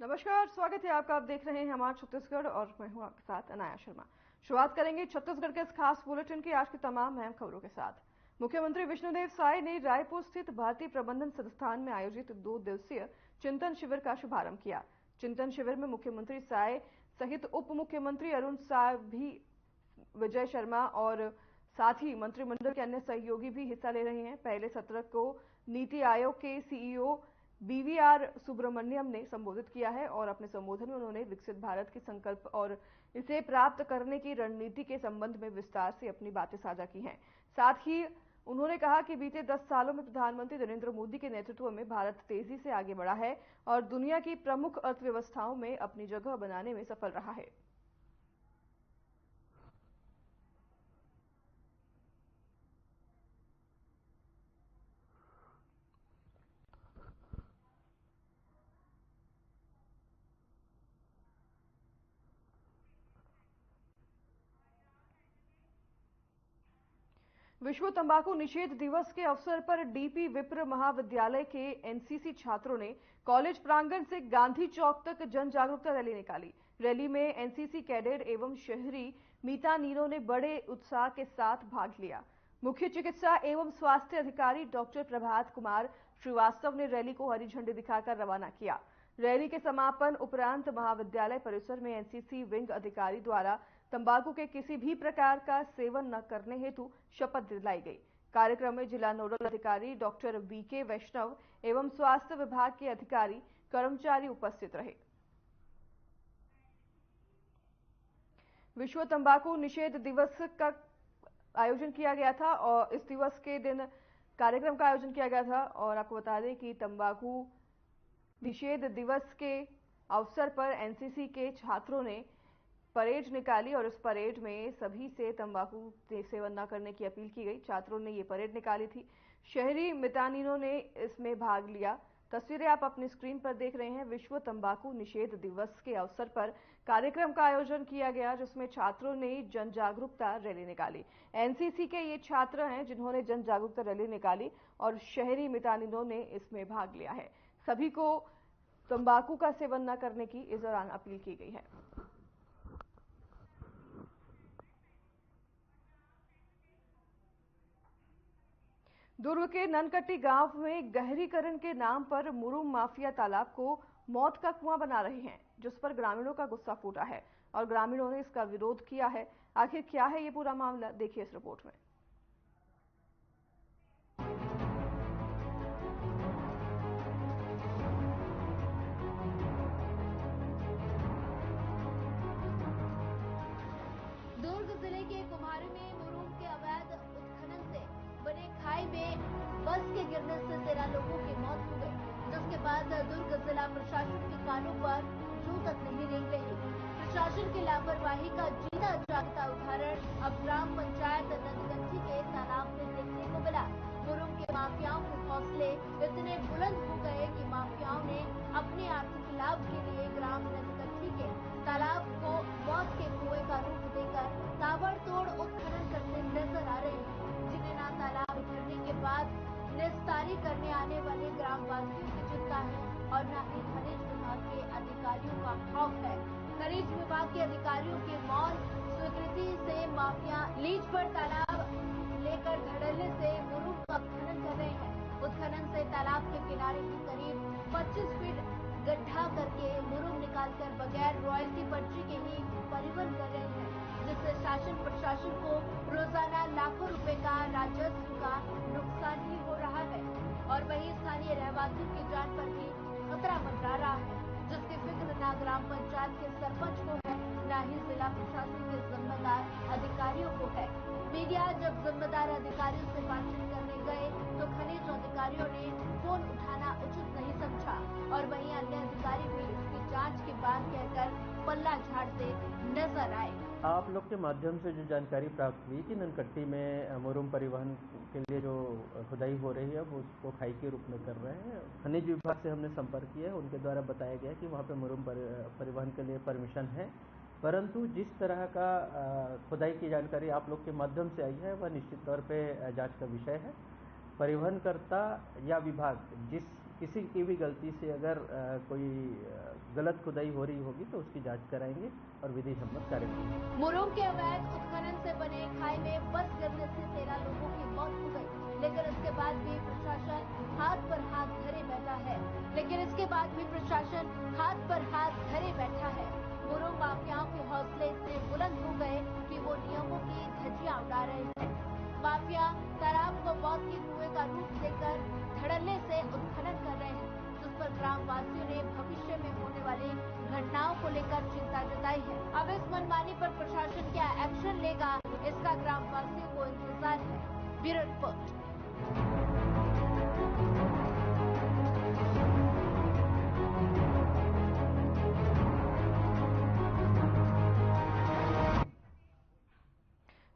नमस्कार, स्वागत है आपका। आप देख रहे हैं हमारा छत्तीसगढ़ और मैं हूं आपके साथ अनाया शर्मा। शुरुआत करेंगे छत्तीसगढ़ के इस खास बुलेटिन की आज की तमाम अहम खबरों के साथ। मुख्यमंत्री विष्णुदेव साय ने रायपुर स्थित भारतीय प्रबंधन संस्थान में आयोजित 2 दिवसीय चिंतन शिविर का शुभारंभ किया। चिंतन शिविर में मुख्यमंत्री साय सहित उप मुख्यमंत्री अरुण साय भी, विजय शर्मा और साथ ही मंत्रिमंडल के अन्य सहयोगी भी हिस्सा ले रहे हैं। पहले सत्र को नीति आयोग के सीईओ बीवीआर सुब्रमण्यम ने संबोधित किया है और अपने संबोधन में उन्होंने विकसित भारत के संकल्प और इसे प्राप्त करने की रणनीति के संबंध में विस्तार से अपनी बातें साझा की हैं। साथ ही उन्होंने कहा कि बीते 10 सालों में प्रधानमंत्री नरेंद्र मोदी के नेतृत्व में भारत तेजी से आगे बढ़ा है और दुनिया की प्रमुख अर्थव्यवस्थाओं में अपनी जगह बनाने में सफल रहा है। विश्व तंबाकू निषेध दिवस के अवसर पर डीपी विप्र महाविद्यालय के एनसीसी छात्रों ने कॉलेज प्रांगण से गांधी चौक तक जन जागरूकता रैली निकाली। रैली में एनसीसी कैडेट एवं शहरी मीतानीरों ने बड़े उत्साह के साथ भाग लिया। मुख्य चिकित्सा एवं स्वास्थ्य अधिकारी डॉक्टर प्रभात कुमार श्रीवास्तव ने रैली को हरी झंडी दिखाकर रवाना किया। रैली के समापन उपरांत महाविद्यालय परिसर में एनसीसी विंग अधिकारी द्वारा तंबाकू के किसी भी प्रकार का सेवन न करने हेतु शपथ दिलाई गई। कार्यक्रम में जिला नोडल अधिकारी डॉक्टर बीके वैष्णव एवं स्वास्थ्य विभाग के अधिकारी कर्मचारी उपस्थित रहे। विश्व तंबाकू निषेध दिवस का आयोजन किया गया था और इस दिवस के दिन कार्यक्रम का आयोजन किया गया था और आपको बता दें कि तंबाकू निषेध दिवस के अवसर पर एनसीसी के छात्रों ने परेड निकाली और इस परेड में सभी से तंबाकू सेवन न करने की अपील की गई। छात्रों ने ये परेड निकाली थी। शहरी मितानिनों ने इसमें भाग लिया। तस्वीरें आप अपनी स्क्रीन पर देख रहे हैं। विश्व तंबाकू निषेध दिवस के अवसर पर कार्यक्रम का आयोजन किया गया जिसमें छात्रों ने जन जागरूकता रैली निकाली। एनसीसी के ये छात्र हैं जिन्होंने जन जागरूकता रैली निकाली और शहरी मितानिनों ने इसमें भाग लिया है। सभी को तंबाकू का सेवन न करने की इस दौरान अपील की गई है। दुर्ग के ननकट्टी गांव में गहरीकरण के नाम पर मुरुम माफिया तालाब को मौत का कुआं बना रहे हैं, जिस पर ग्रामीणों का गुस्सा फूटा है और ग्रामीणों ने इसका विरोध किया है। आखिर क्या है ये पूरा मामला, देखिए इस रिपोर्ट में। दुर्ग जिले के कुम्हारी में मुरुम के अवैध उत्खनन से बने खाई में बस के गिरने से 13 लोगों की मौत हो गई, जिसके बाद दुर्ग जिला प्रशासन के कानों पर जू तक नहीं रेंग रही। प्रशासन की लापरवाही का जीता जागता उदाहरण अब ग्राम पंचायत नदगंठी के तालाब में देखने को मिला। मुरुम के माफियाओं के हौसले इतने बुलंद हो गए कि माफियाओं ने अपने आर्थिक लाभ के लिए ग्राम नदगंठी के तालाब को मौत के कुएं का रूप देकर ताबड़तोड़ उत्खनन करते नजर आ रहे हैं, जिन्हें न तालाब भरने के बाद निस्तारी करने आने वाले ग्रामवासियों की चिंता है और न ही खनिज विभाग के अधिकारियों का खौफ है। खनिज विभाग के अधिकारियों के मौन स्वीकृति से माफिया लीज पर तालाब लेकर धड़ल्ले से मुरुम का उत्खनन कर रहे हैं। उत्खनन से तालाब के किनारे ही करीब 25 फीट गड्ढा करके मुरुम निकालकर बगैर रॉयल्टी पर्ची के ही परिवहन कर रहे हैं, जिससे शासन प्रशासन को रोजाना लाखों रुपए का राजस्व का नुकसान ही हो रहा है और वहीं स्थानीय रहवासियों की जान पर भी खतरा मंडरा रहा है, जिसकी फिक्र न ग्राम पंचायत के सरपंच को है, न ही जिला प्रशासन के जिम्मेदार अधिकारियों को है। मीडिया जब जिम्मेदार अधिकारियों से बातचीत करने गए तो खनिज अधिकारियों ने फोन उठाना उचित नहीं समझा और वहीं अन्य अधिकारी भी इसकी जांच की बात कहकर पल्ला झाड़ते नजर आए। आप लोग के माध्यम से जो जानकारी प्राप्त हुई कि ननकट्टी में मुरुम परिवहन के लिए जो खुदाई हो रही है वो उसको खाई के रूप में कर रहे हैं। खनिज विभाग से हमने संपर्क किया है, उनके द्वारा बताया गया कि वहाँ पे मुरुम परिवहन के लिए परमिशन है, परंतु जिस तरह का खुदाई की जानकारी आप लोग के माध्यम से आई है वह निश्चित तौर पे जांच का विषय है। परिवहनकर्ता या विभाग जिस किसी की भी गलती से अगर कोई गलत खुदाई हो रही होगी तो उसकी जांच कराएंगे और विधि सम्मत कार्रवाई। मुरुम के अवैध उत्खनन से बने खाई में बस गिरने से 13 लोगों की मौत हो गई, लेकिन इसके बाद भी प्रशासन हाथ पर हाथ धरे बैठा है। मुरुम माफियाओं के हौसले इतने बुलंद हो गए कि वो नियमों की धज्जियां उड़ा रहे हैं। माफिया तालाब को मौत के कुएं का रूप देकर धड़ल्ले से उत्खनन कर रहे हैं, जिस पर ग्रामवासियों ने भविष्य में होने वाली घटनाओं को लेकर चिंता जताई है। अब इस मनमानी पर प्रशासन क्या एक्शन लेगा, इसका ग्रामवासियों को इंतजार है। Bureau report.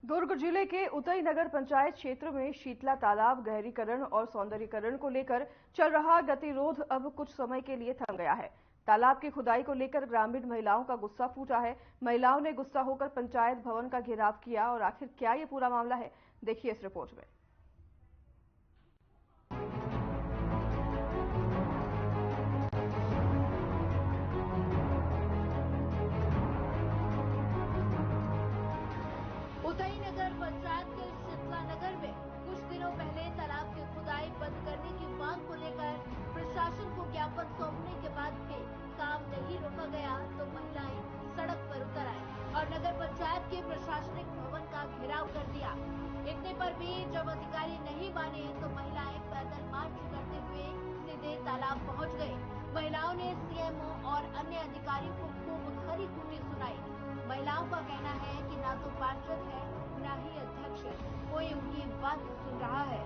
दुर्ग जिले के उतई नगर पंचायत क्षेत्र में शीतला तालाब गहरीकरण और सौंदर्यीकरण को लेकर चल रहा गतिरोध अब कुछ समय के लिए थम गया है। तालाब की खुदाई को लेकर ग्रामीण महिलाओं का गुस्सा फूटा है। महिलाओं ने गुस्सा होकर पंचायत भवन का घेराव किया और आखिर क्या ये पूरा मामला है, देखिए इस रिपोर्ट में। उतई नगर पंचायत के शीतला नगर में कुछ दिनों पहले तालाब की खुदाई बंद करने की मांग को लेकर प्रशासन को ज्ञापन सौंपने के बाद भी काम नहीं रोका गया तो महिलाएं सड़क पर उतर आई और नगर पंचायत के प्रशासनिक भवन का घेराव कर दिया। इतने पर भी जब अधिकारी नहीं माने तो महिलाएं पैदल मार्च करते हुए सीधे तालाब पहुंच गए। महिलाओं ने सीएमओ और अन्य अधिकारियों को खूब खरी खोटी सुनाई। महिलाओं का कहना है कि ना तो पार्षद है न ही अध्यक्ष, कोई उनकी बात सुन रहा है।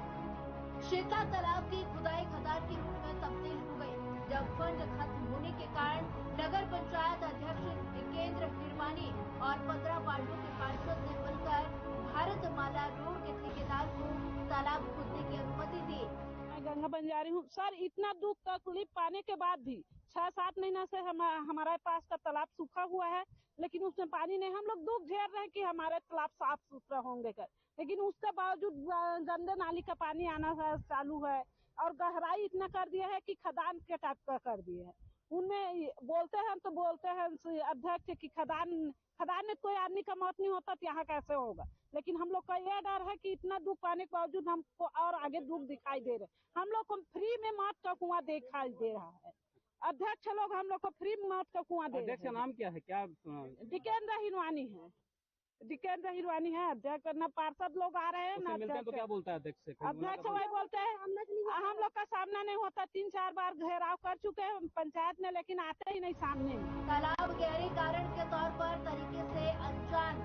शीतला तालाब की खुदाई खदान के रूप में तब्दील हो गई, जब फंड खत्म होने के कारण नगर पंचायत अध्यक्ष जितेंद्र हिरवानी और 15 वार्डों के पार्षद ने मिलकर भारतमाला रोड के ठेकेदार को तालाब खोदने की अनुमति दी। मैं गंगा बंजारी हूँ सर, इतना दुख तकलीफ पाने के बाद भी 6-7 महीना से हमारे पास का तालाब सूखा हुआ है, लेकिन उसमें पानी नहीं। हम लोग दुख झेल रहे हैं कि हमारे तालाब साफ सुथरा होंगे कर, लेकिन उसके बावजूद गंदे नाली का पानी आना चालू है और गहराई इतना कर दिया है कि खदान के टाइप का कर दिए है। उनमें बोलते हैं अध्यक्ष की खदान में कोई आदमी का मौत नहीं होता तो यहाँ कैसे होगा, लेकिन हम लोग का यह डर है कि इतना दुख पाने के बावजूद हमको और आगे दुख दिखाई दे रहे। हम लोग को फ्री में मौत का कुआं दिखाई दे रहा है। अध्यक्ष लोग हम लोग को फ्री में मौत का कुआं दे रहे हैं। अध्यक्ष का नाम क्या है? क्या जितेंद्र हिरवानी है। जितेंद्र हिरवानी है अध्यक्ष। न पार्षद लोग आ रहे हैं न मिलते हैं तो क्या बोलता है अध्यक्ष से? अध्यक्ष वही बोलते हैं हम लोग का सामना नहीं होता। 3-4 बार घेराव कर चुके हैं पंचायत में, लेकिन आते ही नहीं सामने। तालाब गहरीकरण के तौर पर तरीके से अनजान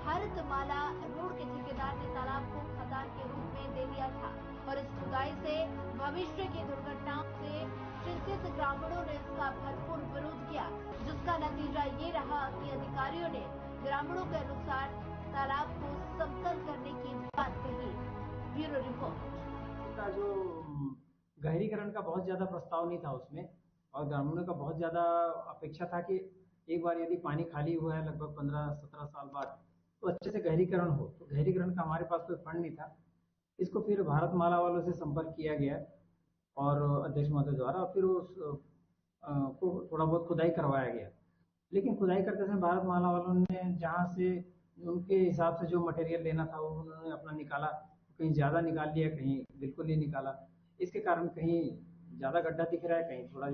भारतमाला रोड के ठेकेदार ने तालाब को खदान के रूप में दे दिया था और इस खुदाई से भविष्य की दुर्घटनाओं से चिंतित ग्रामीणों ने इसका भरपूर विरोध किया, जिसका नतीजा ये रहा कि अधिकारियों ने ग्रामीणों के अनुसार तालाब को समतल करने की बात कही। Bureau report. इसका जो गहरीकरण का बहुत ज्यादा प्रस्ताव नहीं था उसमें, और ग्रामीणों का बहुत ज्यादा अपेक्षा था कि एक बार यदि पानी खाली हुआ है लगभग 15-17 साल बाद तो अच्छे से गहरीकरण हो। तो गहरीकरण का हमारे पास कोई फंड नहीं था। इसको फिर भारतमाला वालों से संपर्क किया गया और अध्यक्ष महोदय द्वारा फिर उस को थोड़ा बहुत खुदाई करवाया गया, लेकिन खुदाई करते समय भारतमाला वालों ने जहाँ से उनके हिसाब से जो मटेरियल लेना था वो उन्होंने अपना निकाला, कहीं ज़्यादा निकाल लिया, कहीं बिल्कुल नहीं निकाला। इसके कारण कहीं ज़्यादा गड्ढा दिख रहा है, कहीं थोड़ा।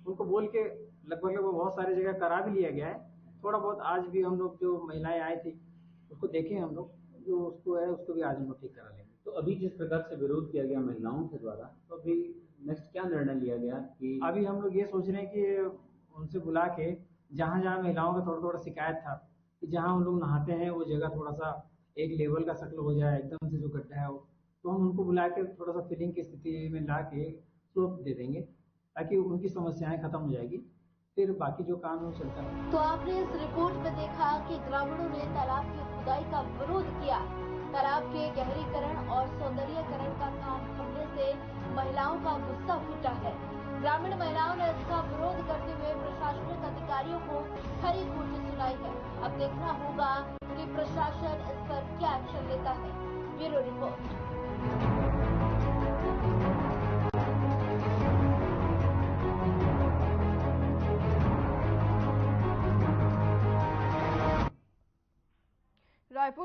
उनको बोल के लगभग बहुत सारी जगह करा भी लिया गया है। थोड़ा बहुत आज भी हम लोग जो महिलाएं आई थी उसको देखे हम लोग, जो उसको है उसको भी आज हम लोग ठीक करा लेंगे। तो अभी जिस प्रकार से विरोध किया गया महिलाओं के द्वारा, तो अभी नेक्स्ट क्या निर्णय लिया गया कि अभी हम लोग ये सोच रहे हैं कि उनसे बुला के जहाँ जहाँ महिलाओं का थोड़ा थोड़ा शिकायत था कि जहाँ हम लोग नहाते हैं वो जगह थोड़ा सा एक लेवल का शक्ल हो जाए, एकदम से जो गड्ढा है वो, तो हम उनको बुला के थोड़ा सा फिलिंग की स्थिति में ला के स्लोप दे देंगे ताकि उनकी समस्याएं खत्म हो जाएगी, फिर बाकी जो काम है चलता है। तो आपने इस रिपोर्ट में देखा कि ग्रामीणों ने तालाब की खुदाई का विरोध किया। तालाब के गहरीकरण और सौंदर्यीकरण का काम थमने से महिलाओं का गुस्सा फूटा है। ग्रामीण महिलाओं ने इसका विरोध करते हुए प्रशासनिक अधिकारियों को खरी खोटी सुनाई है। अब देखना होगा कि प्रशासन इस पर क्या एक्शन लेता है। Bureau report.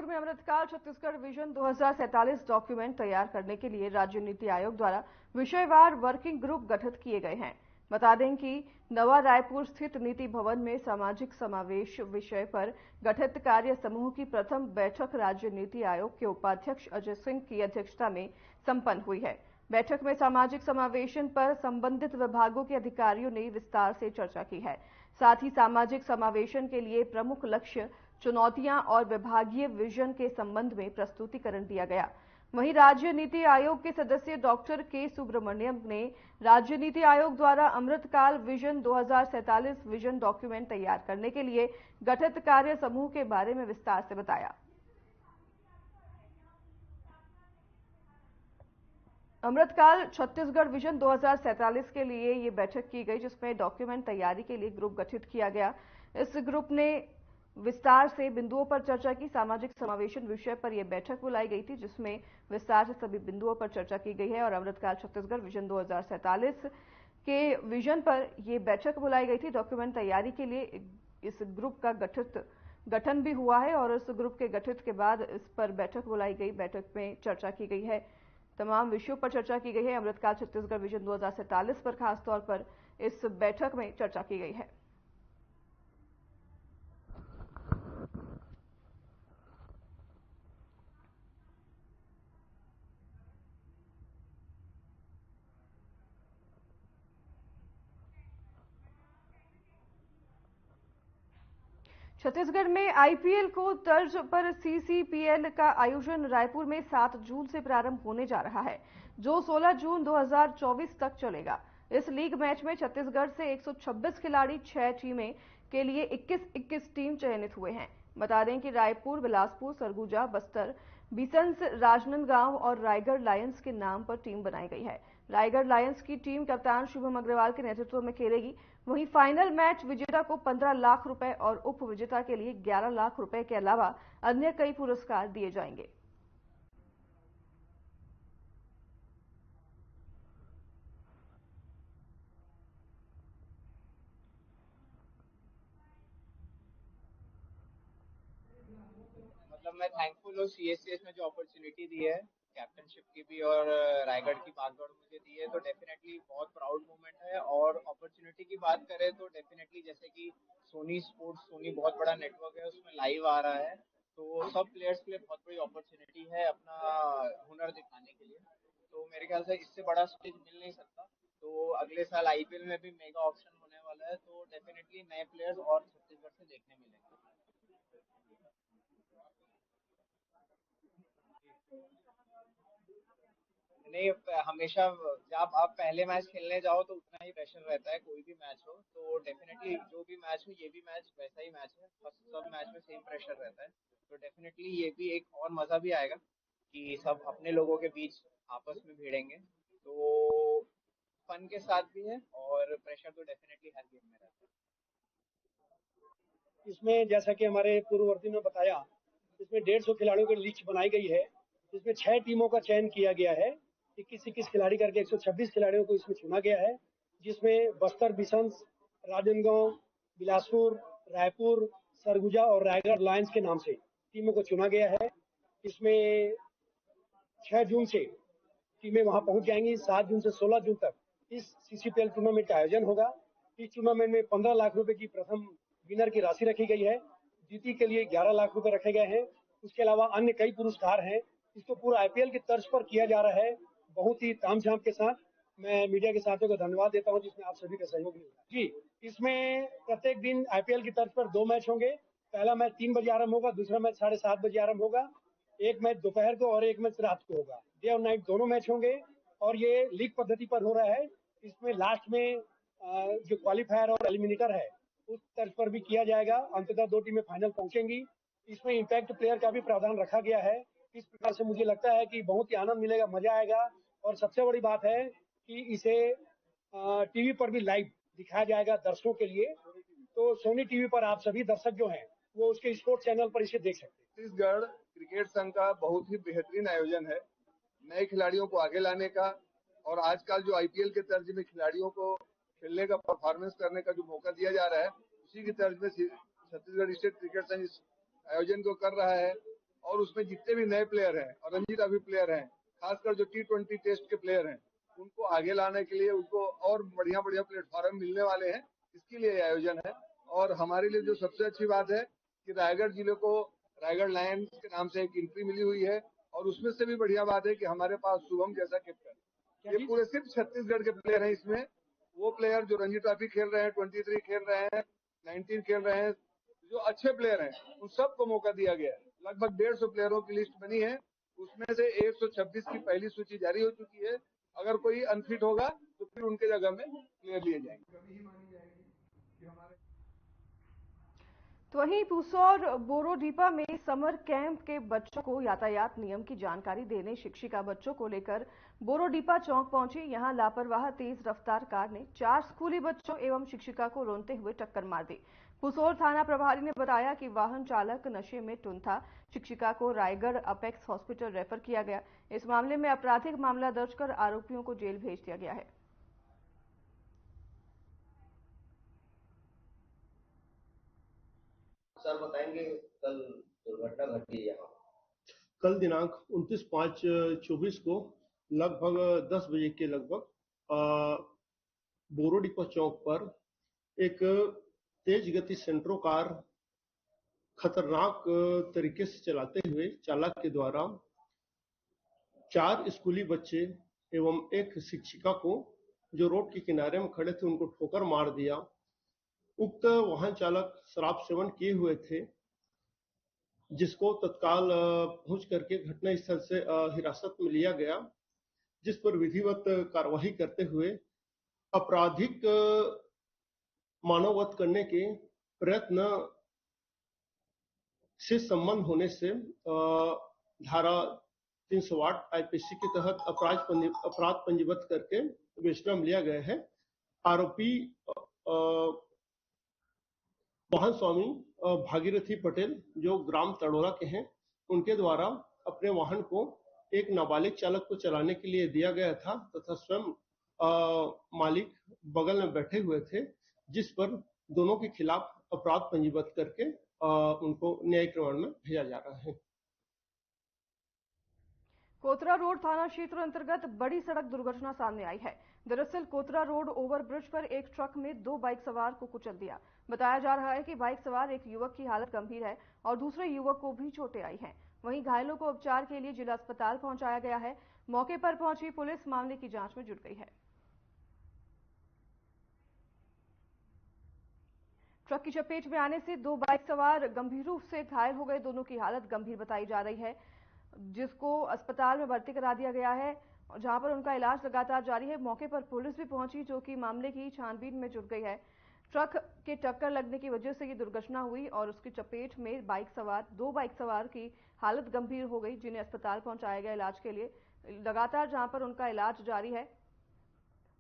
जयपुर में अमृतकाल छत्तीसगढ़ विजन 2047 डॉक्यूमेंट तैयार करने के लिए राज्य नीति आयोग द्वारा विषयवार वर्किंग ग्रुप गठित किए गए हैं। बता दें कि नवा रायपुर स्थित नीति भवन में सामाजिक समावेश विषय पर गठित कार्य समूह की प्रथम बैठक राज्य नीति आयोग के उपाध्यक्ष अजय सिंह की अध्यक्षता में संपन्न हुई है। बैठक में सामाजिक समावेशन पर संबंधित विभागों के अधिकारियों ने विस्तार से चर्चा की है। साथ ही सामाजिक समावेशन के लिए प्रमुख लक्ष्य, चुनौतियां और विभागीय विजन के संबंध में प्रस्तुतिकरण दिया गया। वहीं राज्य नीति आयोग के सदस्य डॉक्टर के सुब्रमण्यम ने राज्य नीति आयोग द्वारा अमृतकाल विजन 2047 विजन डॉक्यूमेंट तैयार करने के लिए गठित कार्य समूह के बारे में विस्तार से बताया। अमृतकाल छत्तीसगढ़ विजन 2047 के लिए ये बैठक की गई, जिसमें डॉक्यूमेंट तैयारी के लिए ग्रुप गठित किया गया। इस ग्रुप ने विस्तार से बिंदुओं पर चर्चा की। सामाजिक समावेशन विषय पर यह बैठक बुलाई गई थी, जिसमें विस्तार से सभी बिंदुओं पर चर्चा की गई है और अमृतकाल छत्तीसगढ़ विजन 2047 के विजन पर यह बैठक बुलाई गई थी। डॉक्यूमेंट तैयारी के लिए इस ग्रुप का गठन भी हुआ है और इस ग्रुप के गठित के बाद इस पर बैठक बुलाई गई। बैठक में चर्चा की गई है, तमाम विषयों पर चर्चा की गई है। अमृतकाल छत्तीसगढ़ विजन 2047 पर खासतौर पर इस बैठक में चर्चा की गई है। छत्तीसगढ़ में आईपीएल को तर्ज पर सीसीपीएल का आयोजन रायपुर में 7 जून से प्रारंभ होने जा रहा है, जो 16 जून 2024 तक चलेगा। इस लीग मैच में छत्तीसगढ़ से 126 खिलाड़ी 6 टीमें के लिए 21-21 टीम चयनित हुए हैं। बता दें कि रायपुर, बिलासपुर, सरगुजा, बस्तर, बिसंस, राजनांदगांव और रायगढ़ लायंस के नाम पर टीम बनाई गई है। रायगढ़ लायंस की टीम कप्तान शुभम अग्रवाल के नेतृत्व में खेलेगी। वहीं फाइनल मैच विजेता को 15 लाख रुपए और उप विजेता के लिए 11 लाख रुपए के अलावा अन्य कई पुरस्कार दिए जाएंगे। मतलब मैं थैंकफुल हूँ सीएससीएस में जो अपॉर्चुनिटी दी है, कैप्टनशिप की भी और रायगढ़ की भागदौड़ मुझे दी है, तो डेफिनेटली बहुत प्राउड मोमेंट है। और अपॉर्चुनिटी की बात करें तो डेफिनेटली जैसे कि सोनी स्पोर्ट्स, सोनी बहुत बड़ा नेटवर्क है, उसमें लाइव आ रहा है, तो सब प्लेयर्स के लिए बहुत बड़ी अपॉर्चुनिटी है अपना हुनर दिखाने के लिए। तो मेरे ख्याल से इससे बड़ा स्टेज मिल नहीं सकता। तो अगले साल आईपीएल में भी मेगा ऑप्शन होने वाला है, तो डेफिनेटली नए प्लेयर्स और छत्तीसगढ़ से देखने मिलेंगे। नहीं, हमेशा जब आप पहले मैच खेलने जाओ तो उतना ही प्रेशर रहता है, कोई भी मैच हो। तो डेफिनेटली जो भी मैच हो, ये भी मैच वैसा ही मैच है, सब मैच में सेम प्रेशर रहता है। तो डेफिनेटली ये भी एक और मजा भी आएगा कि सब अपने लोगों के बीच आपस में भिड़ेंगे, तो फन के साथ भी है और प्रेशर तो डेफिनेटली हर गेम में रहता है। इसमें जैसा कि हमारे पूर्ववर्ती ने बताया, इसमें 150 खिलाड़ियों की लिस्ट बनाई गई है। इसमें 6 टीमों का चयन किया गया है। 21-21 खिलाड़ी करके 126 खिलाड़ियों को इसमें चुना गया है, जिसमें बस्तर, बिसंस, राजनांदगांव, बिलासपुर, रायपुर, सरगुजा और रायगढ़ लायंस के नाम से टीमों को चुना गया है। इसमें 6 जून से टीमें वहां पहुंच जाएंगी। 7 जून से 16 जून तक इस सीसीपीएल टूर्नामेंट का आयोजन होगा। इस टूर्नामेंट में 15 लाख रुपए की प्रथम विनर की राशि रखी गई है। जीती के लिए 11 लाख रुपए रखे गए हैं। उसके अलावा अन्य कई पुरस्कार हैं। इसको पूरा आईपीएल की तर्ज पर किया जा रहा है, बहुत ही तामझाम के साथ। मैं मीडिया के साथियों को धन्यवाद देता हूं, जिसमें आप सभी का सहयोग मिला। जी, इसमें प्रत्येक दिन आईपीएल की तर्ज पर 2 मैच होंगे। पहला मैच 3 बजे आरंभ होगा, दूसरा मैच 7:30 बजे आरंभ होगा। एक मैच दोपहर को और एक मैच रात को होगा। डे और नाइट दोनों मैच होंगे और ये लीग पद्धति पर हो रहा है। इसमें लास्ट में जो क्वालिफायर और एलिमिनेटर है, उस तर्ज पर भी किया जाएगा। अंततः 2 टीमें फाइनल पहुंचेंगी। इसमें इम्पैक्ट प्लेयर का भी प्रावधान रखा गया है। इस प्रकार से मुझे लगता है कि बहुत ही आनंद मिलेगा, मजा आएगा। और सबसे बड़ी बात है कि इसे टीवी पर भी लाइव दिखाया जाएगा दर्शकों के लिए। तो सोनी टीवी पर आप सभी दर्शक जो हैं वो उसके स्पोर्ट्स चैनल पर इसे देख सकते हैं। छत्तीसगढ़ क्रिकेट संघ का बहुत ही बेहतरीन आयोजन है, नए खिलाड़ियों को आगे लाने का, और आजकल जो आईपीएल के तर्ज में खिलाड़ियों को खेलने का, परफॉर्मेंस करने का जो मौका दिया जा रहा है, उसी की तर्ज में छत्तीसगढ़ स्टेट क्रिकेट संघ इस आयोजन को कर रहा है। और उसमें जितने भी नए प्लेयर हैं और रणजी ट्रॉफी प्लेयर हैं, खासकर जो T20 टेस्ट के प्लेयर हैं, उनको आगे लाने के लिए उनको और बढ़िया बढ़िया प्लेटफॉर्म मिलने वाले हैं, इसके लिए आयोजन है। और हमारे लिए जो सबसे अच्छी बात है कि रायगढ़ जिले को रायगढ़ लायंस के नाम से एक एंट्री मिली हुई है, और उसमें से भी बढ़िया बात है कि हमारे पास शुभम जैसा कैप्टन, ये पूरे सिर्फ छत्तीसगढ़ के प्लेयर हैं। इसमें वो प्लेयर जो रणजी ट्रॉफी खेल रहे हैं, 23 खेल रहे हैं, 19 खेल रहे हैं, जो अच्छे प्लेयर हैं, उन सबको मौका दिया गया है। लगभग 150 प्लेयरों की लिस्ट बनी है, उसमें से 126 की पहली सूची जारी हो चुकी है। अगर कोई अनफिट होगा तो फिर उनके जगह में प्लेयर लिए जाएंगे। तो वहीं पुसौर बोरोडीपा में समर कैंप के बच्चों को यातायात नियम की जानकारी देने शिक्षिका बच्चों को लेकर बोरोडीपा चौक पहुंची। यहां लापरवाह तेज रफ्तार कार ने 4 स्कूली बच्चों एवं शिक्षिका को रोनते हुए टक्कर मार दी। पुसौर थाना प्रभारी ने बताया कि वाहन चालक नशे में टुन था। शिक्षिका को रायगढ़ अपेक्स हॉस्पिटल रेफर किया गया। इस मामले में आपराधिक मामला दर्ज कर आरोपियों को जेल भेज दिया गया है। सर बताएंगे, कल दुर्घटना घटी यहाँ। कल दिनांक 29/5/24 को लगभग 10 बजे के लगभग बोरोडीपा चौक पर एक तेज गति सेंट्रो कार खतरनाक तरीके से चलाते हुए चालक के द्वारा 4 स्कूली बच्चे एवं एक शिक्षिका को जो रोड के किनारे में खड़े थे उनको ठोकर मार दिया। उक्त वाहन चालक शराब सेवन किए हुए थे, जिसको तत्काल पहुंच करके घटना स्थल से हिरासत में लिया गया, जिस पर विधिवत कार्रवाई करते हुए आपराधिक मानववध करने के प्रयत्न से संबंध होने से धारा 308 आईपीसी के तहत अपराध पंजीबद्ध करके विवेचना में लिया गया है। आरोपी वाहन स्वामी भागीरथी पटेल जो ग्राम तड़ोरा के हैं, उनके द्वारा अपने वाहन को एक नाबालिग चालक को चलाने के लिए दिया गया था तथा स्वयं मालिक बगल में बैठे हुए थे, जिस पर दोनों के खिलाफ अपराध पंजीबद्ध करके उनको न्यायिक रिमांड में भेजा जा रहा है। कोतरा रोड थाना क्षेत्र अंतर्गत बड़ी सड़क दुर्घटना सामने आई है। दरअसल कोतरा रोड ओवरब्रिज पर एक ट्रक में 2 बाइक सवार को कुचल दिया। बताया जा रहा है कि बाइक सवार एक युवक की हालत गंभीर है और दूसरे युवक को भी चोटें आई हैं। वहीं घायलों को उपचार के लिए जिला अस्पताल पहुंचाया गया है। मौके पर पहुंची पुलिस मामले की जांच में जुट गई है। ट्रक की चपेट में आने से 2 बाइक सवार गंभीर रूप से घायल हो गए। दोनों की हालत गंभीर बताई जा रही है, जिसको अस्पताल में भर्ती करा दिया गया है, जहां पर उनका इलाज लगातार जारी है। मौके पर पुलिस भी पहुंची, जो कि मामले की छानबीन में जुट गई है। ट्रक के टक्कर लगने की वजह से ये दुर्घटना हुई और उसकी चपेट में 2 बाइक सवार की हालत गंभीर हो गई, जिन्हें अस्पताल पहुंचाया गया इलाज के लिए। लगातार जहां पर उनका इलाज जारी है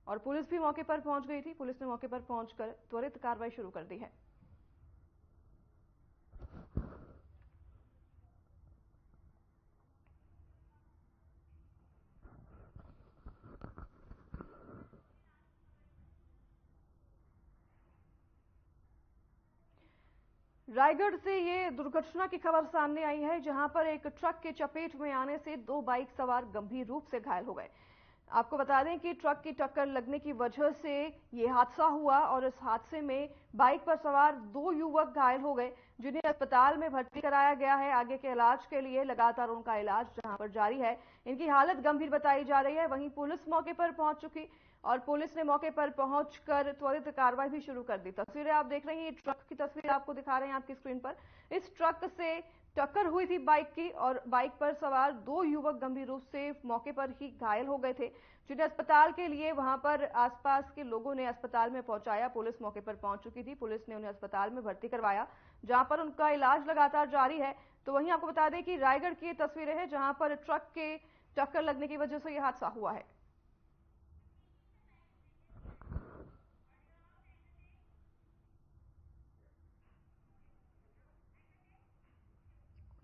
और पुलिस भी मौके पर पहुंच गई थी। पुलिस ने मौके पर पहुंचकर त्वरित कार्रवाई शुरू कर दी है। रायगढ़ से ये दुर्घटना की खबर सामने आई है, जहां पर एक ट्रक के चपेट में आने से 2 बाइक सवार गंभीर रूप से घायल हो गए। आपको बता दें कि ट्रक की टक्कर लगने की वजह से ये हादसा हुआ और इस हादसे में बाइक पर सवार 2 युवक घायल हो गए, जिन्हें अस्पताल में भर्ती कराया गया है। आगे के इलाज के लिए लगातार उनका इलाज जहां पर जारी है। इनकी हालत गंभीर बताई जा रही है। वहीं पुलिस मौके पर पहुंच चुकी और पुलिस ने मौके पर पहुंचकर त्वरित कार्रवाई भी शुरू कर दी। तस्वीरें आप देख रहे हैं, ट्रक की तस्वीर आपको दिखा रहे हैं आपकी स्क्रीन पर। इस ट्रक से टक्कर हुई थी बाइक की और बाइक पर सवार 2 युवक गंभीर रूप से मौके पर ही घायल हो गए थे, जिन्हें अस्पताल के लिए वहां पर आसपास के लोगों ने अस्पताल में पहुंचाया। पुलिस मौके पर पहुंच चुकी थी। पुलिस ने उन्हें अस्पताल में भर्ती करवाया, जहां पर उनका इलाज लगातार जारी है। तो वहीं आपको बता दें कि रायगढ़ की तस्वीरें हैं, जहां पर ट्रक के टक्कर लगने की वजह से यह हादसा हुआ है।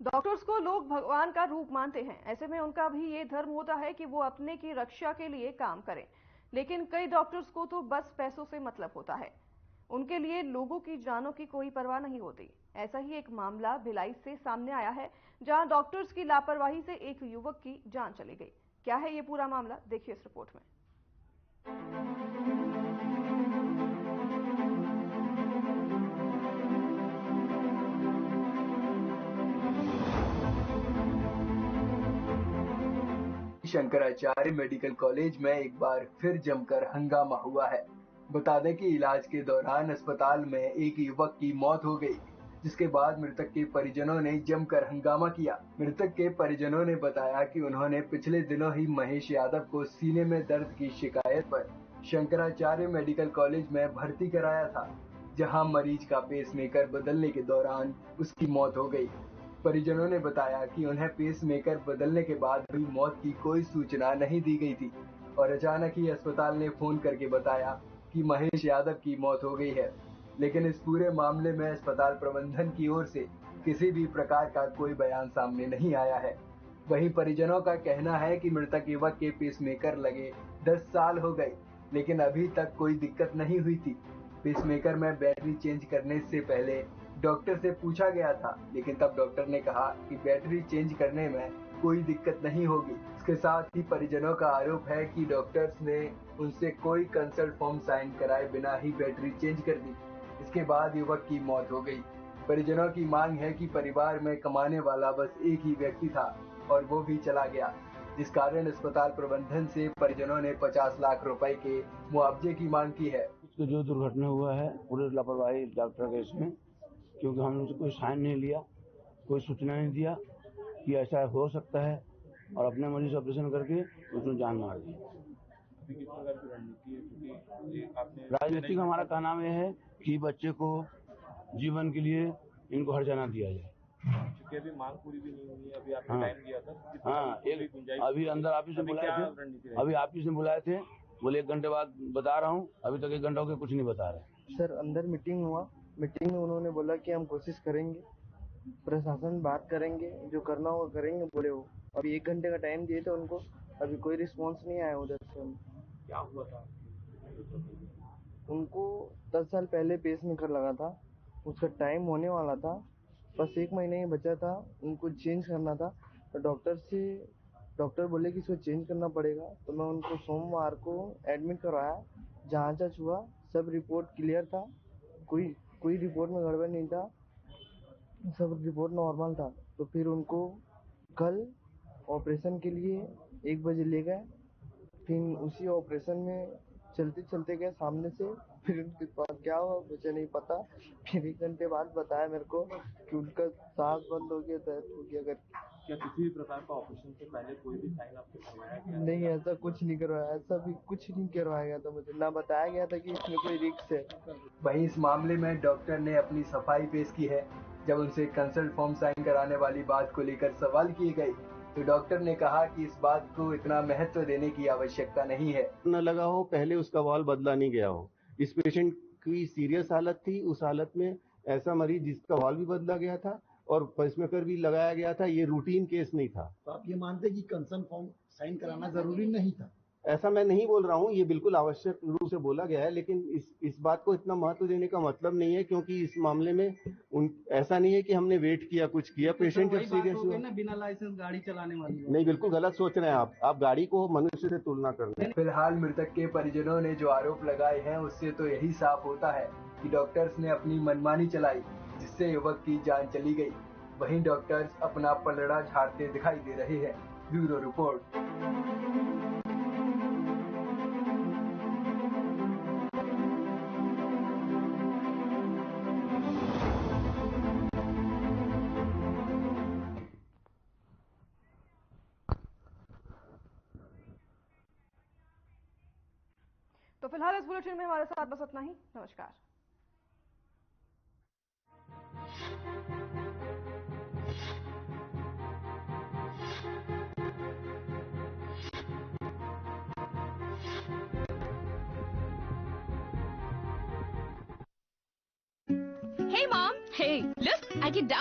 डॉक्टर्स को लोग भगवान का रूप मानते हैं। ऐसे में उनका भी ये धर्म होता है कि वो अपने की रक्षा के लिए काम करें, लेकिन कई डॉक्टर्स को तो बस पैसों से मतलब होता है। उनके लिए लोगों की जानों की कोई परवाह नहीं होती। ऐसा ही एक मामला भिलाई से सामने आया है, जहां डॉक्टर्स की लापरवाही से एक युवक की जान चली गई। क्या है ये पूरा मामला, देखिए इस रिपोर्ट में। शंकराचार्य मेडिकल कॉलेज में एक बार फिर जमकर हंगामा हुआ है। बता दें कि इलाज के दौरान अस्पताल में एक युवक की मौत हो गई, जिसके बाद मृतक के परिजनों ने जमकर हंगामा किया। मृतक के परिजनों ने बताया कि उन्होंने पिछले दिनों ही महेश यादव को सीने में दर्द की शिकायत पर शंकराचार्य मेडिकल कॉलेज में भर्ती कराया था, जहां मरीज का पेसमेकर बदलने के दौरान उसकी मौत हो गई। परिजनों ने बताया कि उन्हें पेसमेकर बदलने के बाद हुई मौत की कोई सूचना नहीं दी गई थी और अचानक ही अस्पताल ने फोन करके बताया कि महेश यादव की मौत हो गई है। लेकिन इस पूरे मामले में अस्पताल प्रबंधन की ओर से किसी भी प्रकार का कोई बयान सामने नहीं आया है। वहीं परिजनों का कहना है कि मृतक युवक के पेसमेकर लगे 10 साल हो गए, लेकिन अभी तक कोई दिक्कत नहीं हुई थी। पेसमेकर में बैटरी चेंज करने से पहले डॉक्टर से पूछा गया था, लेकिन तब डॉक्टर ने कहा कि बैटरी चेंज करने में कोई दिक्कत नहीं होगी। इसके साथ ही परिजनों का आरोप है कि डॉक्टर्स ने उनसे कोई कंसल्ट फॉर्म साइन कराए बिना ही बैटरी चेंज कर दी। इसके बाद युवक की मौत हो गई। परिजनों की मांग है कि परिवार में कमाने वाला बस एक ही व्यक्ति था और वो भी चला गया, जिस कारण अस्पताल प्रबंधन से परिजनों ने 50 लाख रुपए के मुआवजे की मांग की है। जो दुर्घटना हुआ है पूरे लापरवाही डॉक्टर के इसमें, क्योंकि हमने उनसे कोई साइन नहीं लिया, कोई सूचना नहीं दिया कि ऐसा हो सकता है और अपने मरीज ऑपरेशन करके उसमें जान मार दी। राजनीतिक हमारा कहना में है कि बच्चे को जीवन के लिए इनको हर्जाना दिया जाए। अभी मांग पूरी भी नहीं हुई है, अभी आपने टाइम दिया था। हाँ, अभी अंदर ऑफिस में बुलाए थे, अभी ऑफिस में बुलाए थे, बोले 1 घंटे बाद बता रहा हूँ, अभी तक 1 घंटा हो गया कुछ नहीं बता रहे। सर अंदर मीटिंग हुआ, मीटिंग में उन्होंने बोला कि हम कोशिश करेंगे, प्रशासन बात करेंगे, जो करना होगा करेंगे बोले वो। अभी 1 घंटे का टाइम दिए थे उनको, अभी कोई रिस्पॉन्स नहीं आया उधर से। क्या हुआ था उनको? 10 साल पहले पेसमेकर लगा था, उसका टाइम होने वाला था, बस 1 महीने ही बचा था, उनको चेंज करना था। तो डॉक्टर बोले कि इसको चेंज करना पड़ेगा, तो मैं उनको सोमवार को एडमिट करवाया। जांच हुआ, सब रिपोर्ट क्लियर था, कोई रिपोर्ट में गड़बड़ नहीं था, सब रिपोर्ट नॉर्मल था। तो फिर उनको कल ऑपरेशन के लिए 1 बजे ले गए। फिर उसी ऑपरेशन में चलते चलते गए सामने से, फिर उनके पास क्या हुआ मुझे नहीं पता। फिर 1 घंटे बाद बताया मेरे को कि उनका सांस बंद हो गया, दर्द हो गया करके। क्या किसी भी प्रकार का ऑपरेशन से पहले कोई भी साइन आपको करवाया गया? नहीं, ऐसा कुछ नहीं करवाया, ऐसा भी कुछ नहीं करवाया गया था, मुझे ना बताया गया था कि इसमें कोई रिस्क है। वहीं इस मामले में डॉक्टर ने अपनी सफाई पेश की है। जब उनसे कंसल्ट फॉर्म साइन कराने वाली बात को लेकर सवाल किए गए, तो डॉक्टर ने कहा कि इस बात को इतना महत्व देने की आवश्यकता नहीं है। न लगा हो, पहले उसका वाल्व बदला नहीं गया हो। इस पेशेंट की सीरियस हालत थी, उस हालत में ऐसा मरीज जिसका वाल्व भी बदला गया था और पेसमेकर भी लगाया गया था, ये रूटीन केस नहीं था। तो आप ये मानते कि कंसर्न फॉर्म साइन कराना जरूरी नहीं था? ऐसा मैं नहीं बोल रहा हूँ, ये बिल्कुल आवश्यक रूप से बोला गया है, लेकिन इस बात को इतना महत्व देने का मतलब नहीं है, क्योंकि इस मामले में ऐसा नहीं है कि हमने वेट किया, कुछ किया। पेशेंट जब सीरियस हुआ ना, बिना लाइसेंस गाड़ी चलाने वाली नहीं, बिल्कुल गलत सोच रहे हैं आप गाड़ी को मनुष्य से तुलना कर रहे हैं। फिलहाल मृतक के परिजनों ने जो आरोप लगाए हैं, उससे तो यही साफ होता है कि डॉक्टर्स ने अपनी मनमानी चलाई, जिससे युवक की जान चली गई। वहीं डॉक्टर्स अपना पलड़ा झाड़ते दिखाई दे रहे हैं। Bureau report. तो फिलहाल इस बुलेटिन में हमारे साथ बस इतना ही। नमस्कार। Hey mom, hey, look, I can download